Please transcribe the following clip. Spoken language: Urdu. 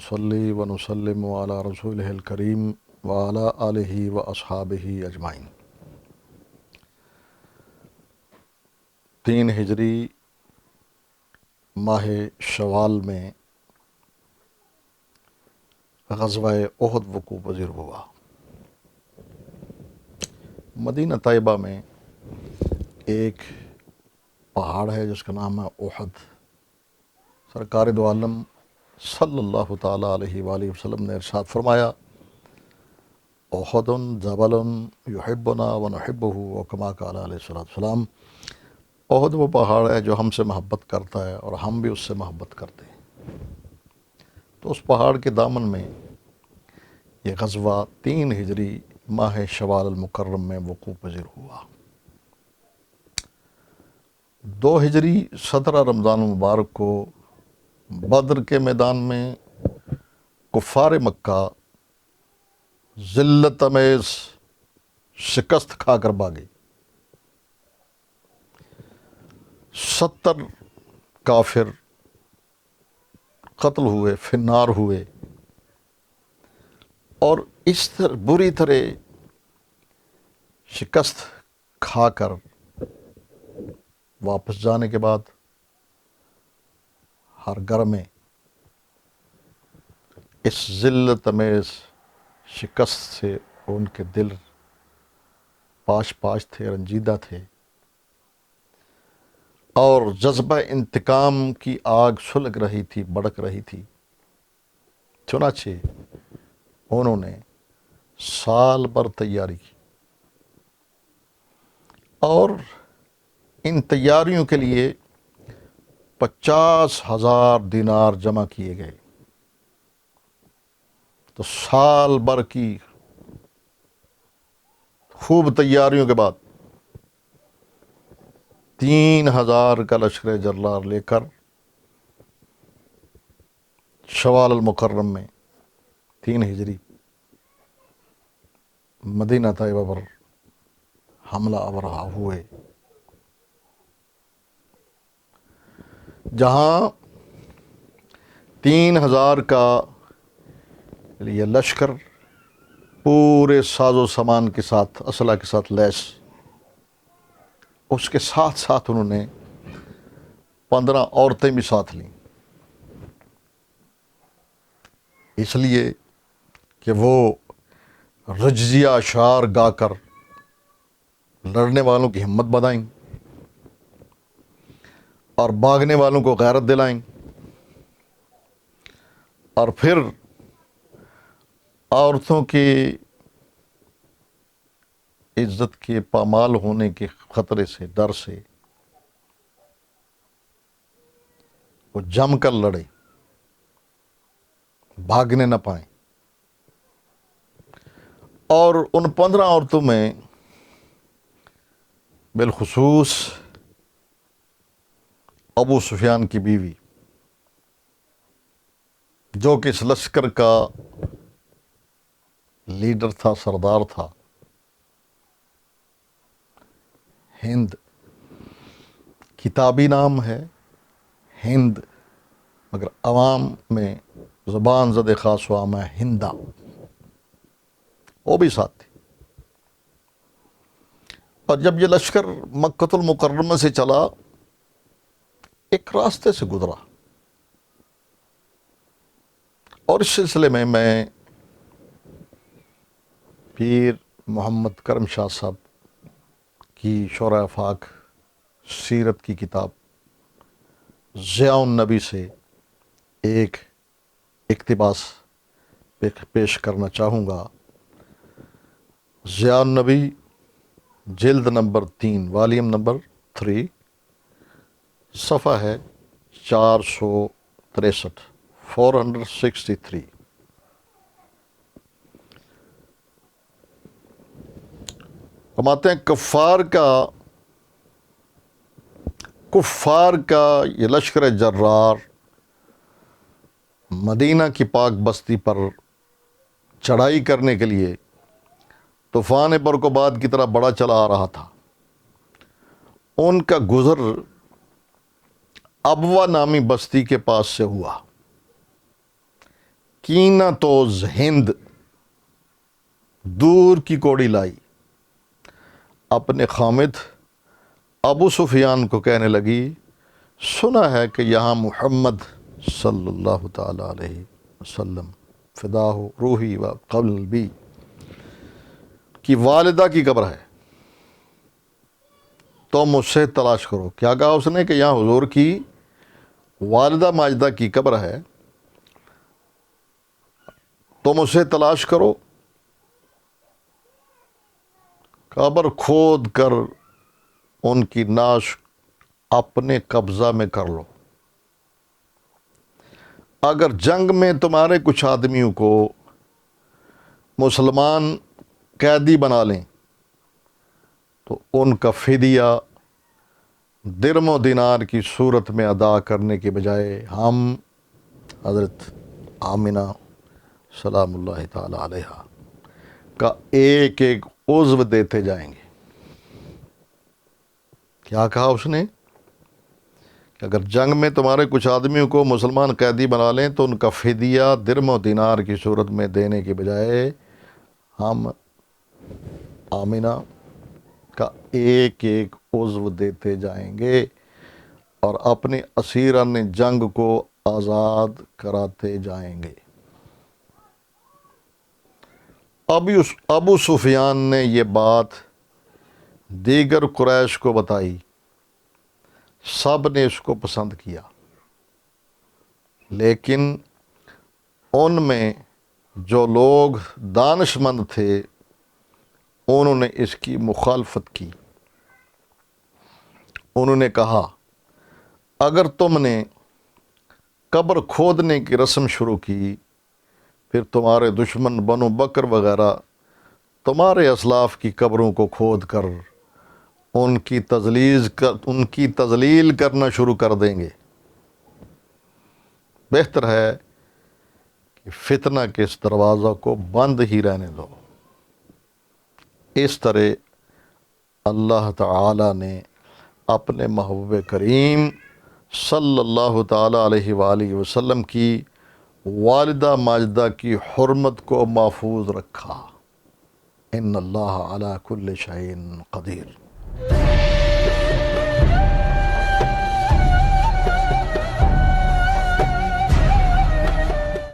ونصلی ونسلم علی رسولہ الکریم وعلی آلہ واصحابہ اجمعین۔ 3 ہجری ماہ شوال میں غزوہ احد وقوع پذیر ہوا۔ مدینہ طیبہ میں ایک پہاڑ ہے جس کا نام ہے احد۔ سرکار دو عالم صلی اللہ تعالیٰ علیہ وآلہ وسلم نے ارشاد فرمایا، احد جبل یحبنا ونحبہ، وکما قال علیہ الصلوۃ والسلام، احد وہ پہاڑ ہے جو ہم سے محبت کرتا ہے اور ہم بھی اس سے محبت کرتے ہیں۔ تو اس پہاڑ کے دامن میں یہ غزوہ 3 ہجری ماہ شوال المکرم میں وقوع پذیر ہوا۔ 2 ہجری 17 رمضان المبارک کو بدر کے میدان میں کفار مکہ ذلت امیز شکست کھا کر بھاگے۔ 70 کافر قتل ہوئے، فنار ہوئے، اور اس طرح بری طرح شکست کھا کر واپس جانے کے بعد ہر گھر میں اس ذلت امیز شکست سے ان کے دل پاش پاش تھے، رنجیدہ تھے، اور جذبہ انتقام کی آگ سلگ رہی تھی، بھڑک رہی تھی۔ چنانچہ انہوں نے سال بھر تیاری کی، اور ان تیاریوں کے لیے 50,000 دینار جمع کیے گئے۔ تو سال بھر کی خوب تیاریوں کے بعد 3,000 کا لشکر جرار لے کر شوال المکرم میں 3 ہجری مدینہ طیبہ پر حملہ آور ہوئے، جہاں 3,000 کا یہ لشکر پورے ساز و سامان کے ساتھ، اسلحہ کے ساتھ لیس، اس کے ساتھ ساتھ انہوں نے 15 عورتیں بھی ساتھ لیں، اس لیے کہ وہ رجزیہ اشعار گا کر لڑنے والوں کی ہمت بڑھائیں اور بھاگنے والوں کو غیرت دلائیں، اور پھر عورتوں کی عزت کے پامال ہونے کے خطرے سے، ڈر سے وہ جم کر لڑے، بھاگنے نہ پائیں۔ اور ان 15 عورتوں میں بالخصوص ابو سفیان کی بیوی، جو کہ اس لشکر کا لیڈر تھا، سردار تھا، ہند، کتابی نام ہے ہند، مگر عوام میں زبان زد خاص عام ہے ہندا، وہ بھی ساتھ تھی۔ اور جب یہ لشکر مکۃ المکرمہ سے چلا، ایک راستے سے گزرا، اور اس سلسلے میں پیر محمد کرم شاہ صاحب کی شورۂ افاق سیرت کی کتاب ضیاء النبی سے ایک اقتباس پیش کرنا چاہوں گا۔ ضیاء النبی جلد نمبر 3، والیوم نمبر 3، صفحہ ہے 463، 463۔ فرماتے ہیں کفار کا یہ لشکر جرار مدینہ کی پاک بستی پر چڑھائی کرنے کے لیے طوفان برقوباد کی طرح بڑا چلا آ رہا تھا۔ ان کا گزر ابوا نامی بستی کے پاس سے ہوا۔ کینہ توز ہند دور کی کوڑی لائی، اپنے خامد ابو سفیان کو کہنے لگی، سنا ہے کہ یہاں محمد صلی اللہ تعالی علیہ وسلم فداہ روحی و قلبی کی والدہ کی قبر ہے، تو مجھ سے تلاش کرو۔ کیا کہا اس نے کہ یہاں حضور کی والدہ ماجدہ کی قبر ہے، تو مجھ سے تلاش کرو، قبر کھود کر ان کی نعش اپنے قبضہ میں کر لو۔ اگر جنگ میں تمہارے کچھ آدمیوں کو مسلمان قیدی بنا لیں تو ان کا فدیہ درم و دینار کی صورت میں ادا کرنے کے بجائے ہم حضرت آمنہ سلام اللہ تعالی علیہا کا ایک ایک عضو دیتے جائیں گے۔ کیا کہا اس نے کہ اگر جنگ میں تمہارے کچھ آدمیوں کو مسلمان قیدی بنا لیں تو ان کا فدیہ درم و دینار کی صورت میں دینے کے بجائے ہم آمنہ کا ایک ایک عضو دیتے جائیں گے اور اپنے اسیران جنگ کو آزاد کراتے جائیں گے۔ ابو سفیان نے یہ بات دیگر قریش کو بتائی، سب نے اس کو پسند کیا، لیکن ان میں جو لوگ دانش مند تھے انہوں نے اس کی مخالفت کی۔ انہوں نے کہا، اگر تم نے قبر کھودنے کی رسم شروع کی، پھر تمہارے دشمن بنو بکر وغیرہ تمہارے اسلاف کی قبروں کو کھود کر ان کی تذلیل کرنا شروع کر دیں گے۔ بہتر ہے کہ فتنہ کے اس دروازہ کو بند ہی رہنے دو۔ اس طرح اللہ تعالی نے اپنے محبوب کریم صلی اللہ تعالی علیہ وآلہ وسلم کی والدہ ماجدہ کی حرمت کو محفوظ رکھا۔ ان اللہ علی کل شیء قدیر۔